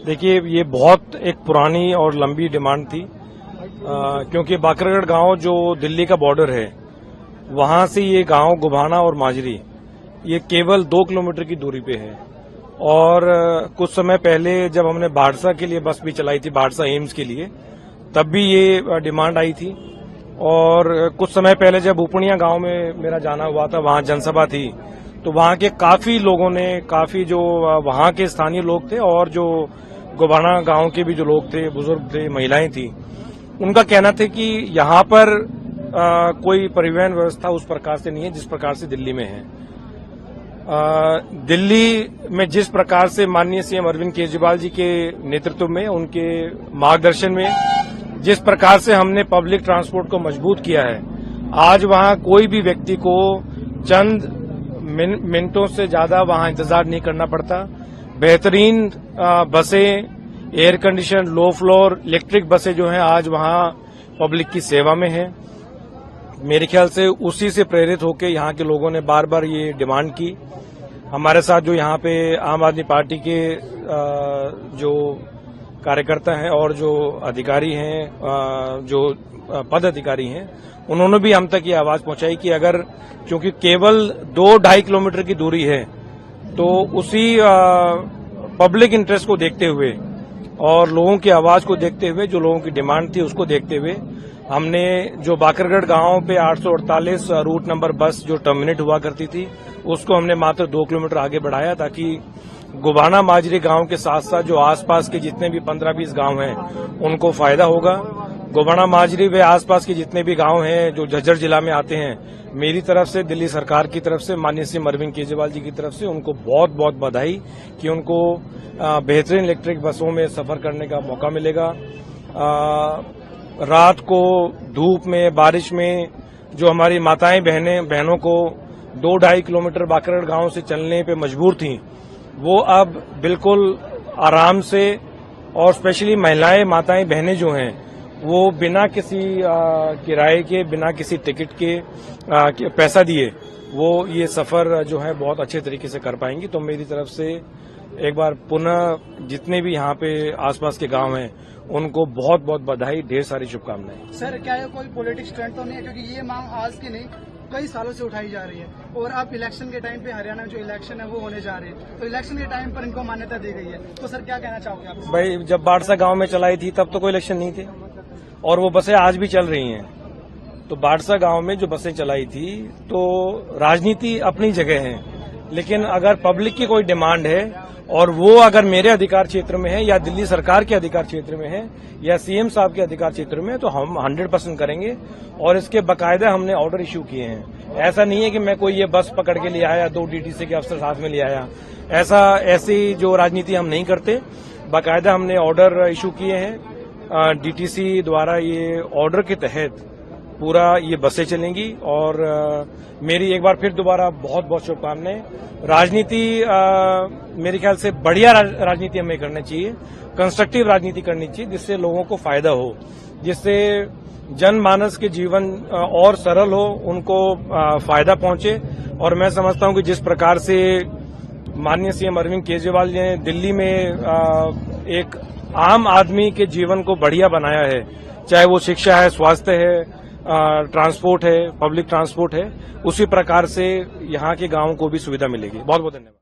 देखिए, ये बहुत एक पुरानी और लंबी डिमांड थी, क्योंकि बाकरगढ़ गांव जो दिल्ली का बॉर्डर है, वहां से ये गांव गुभाना और माजरी ये केवल 2 किलोमीटर की दूरी पे है। और कुछ समय पहले जब हमने बाढ़सा के लिए बस भी चलाई थी, बाढ़सा एम्स के लिए, तब भी ये डिमांड आई थी। और कुछ समय पहले जब उपनिया गांव में मेरा जाना हुआ था, वहां जनसभा थी, तो वहां के काफी लोगों ने, काफी जो वहां के स्थानीय लोग थे और जो गुभाना गांव के भी जो लोग थे, बुजुर्ग थे, महिलाएं थी, उनका कहना था कि यहाँ पर कोई परिवहन व्यवस्था उस प्रकार से नहीं है जिस प्रकार से दिल्ली में है। दिल्ली में जिस प्रकार से माननीय सीएम अरविंद केजरीवाल जी के नेतृत्व में, उनके मार्गदर्शन में जिस प्रकार से हमने पब्लिक ट्रांसपोर्ट को मजबूत किया है, आज वहां कोई भी व्यक्ति को चंद मिनटों से ज्यादा वहां इंतजार नहीं करना पड़ता। बेहतरीन बसें, air condition, low floor, electric बसें जो हैं आज वहां पब्लिक की सेवा में हैं। मेरे ख्याल से उसी से प्रेरित होकर यहाँ के लोगों ने बार बार ये डिमांड की। हमारे साथ जो यहाँ पे आम आदमी पार्टी के जो कार्यकर्ता हैं और जो अधिकारी हैं, जो पद अधिकारी हैं, उन्होंने भी हम तक ये आवाज पहुंचाई कि अगर, क्योंकि केवल 2-2.5 किलोमीटर की दूरी है, तो उसी पब्लिक इंटरेस्ट को देखते हुए और लोगों की आवाज को देखते हुए, जो लोगों की डिमांड थी उसको देखते हुए, हमने जो बाकरगढ़ गांव पे 848 रूट नंबर बस जो टर्मिनेट हुआ करती थी, उसको हमने मात्र 2 किलोमीटर आगे बढ़ाया, ताकि गुभाना माजरी गांव के साथ साथ जो आसपास के जितने भी 15-20 गांव हैं उनको फायदा होगा। गुभाना माजरी व आसपास के जितने भी गांव हैं जो झज्जर जिला में आते हैं, मेरी तरफ से, दिल्ली सरकार की तरफ से, माननीय सीएम अरविंद केजरीवाल जी की तरफ से उनको बहुत बहुत बधाई कि उनको बेहतरीन इलेक्ट्रिक बसों में सफर करने का मौका मिलेगा। रात को धूप में, बारिश में जो हमारी माताएं बहनों को 2-2.5 किलोमीटर बाकरगढ़ गांव से चलने पे मजबूर थीं, वो अब बिल्कुल आराम से, और स्पेशली महिलाएं, माताएं, बहनें जो हैं, वो बिना किसी किराए के, बिना किसी टिकट के पैसा दिए वो ये सफर जो है बहुत अच्छे तरीके से कर पाएंगी। तो मेरी तरफ से एक बार पुनः जितने भी यहाँ पे आसपास के गांव हैं उनको बहुत बहुत बधाई, ढेर सारी शुभकामनाएं। सर, क्या ये कोई पॉलिटिक्स ट्रेंड तो नहीं है, क्योंकि ये मांग आज की नहीं, कई सालों से उठाई जा रही है, और अब इलेक्शन के टाइम पे हरियाणा में जो इलेक्शन है वो होने जा रहे हैं, तो इलेक्शन के टाइम पर इनको मान्यता दी गई है, तो सर क्या कहना चाहोगे आप? भाई, जब बाढ़सा गांव में चलाई थी तब तो कोई इलेक्शन नहीं थे, और वो बसें आज भी चल रही हैं। तो बाढ़सा गांव में जो बसें चलाई थी, तो राजनीति अपनी जगह है, लेकिन अगर पब्लिक की कोई डिमांड है और वो अगर मेरे अधिकार क्षेत्र में है, या दिल्ली सरकार के अधिकार क्षेत्र में है, या सीएम साहब के अधिकार क्षेत्र में है, तो हम 100% करेंगे। और इसके बकायदा हमने ऑर्डर इश्यू किए हैं। ऐसा नहीं है कि मैं कोई ये बस पकड़ के ले आया, 2 डीटीसी के अफसर साथ में ले आया, ऐसी जो राजनीति हम नहीं करते। बकायदा हमने ऑर्डर इश्यू किए हैं, डीटीसी द्वारा ये ऑर्डर के तहत पूरा ये बसें चलेंगी। और मेरी एक बार फिर दोबारा बहुत बहुत शुभकामनाएं। राजनीति मेरे ख्याल से बढ़िया राजनीति हमें करनी चाहिए, कंस्ट्रक्टिव राजनीति करनी चाहिए, जिससे लोगों को फायदा हो, जिससे जनमानस के जीवन और सरल हो, उनको फायदा पहुंचे। और मैं समझता हूं कि जिस प्रकार से माननीय सीएम अरविंद केजरीवाल ने दिल्ली में एक आम आदमी के जीवन को बढ़िया बनाया है, चाहे वो शिक्षा है, स्वास्थ्य है, ट्रांसपोर्ट है, पब्लिक ट्रांसपोर्ट है, उसी प्रकार से यहाँ के गांवों को भी सुविधा मिलेगी। बहुत बहुत धन्यवाद।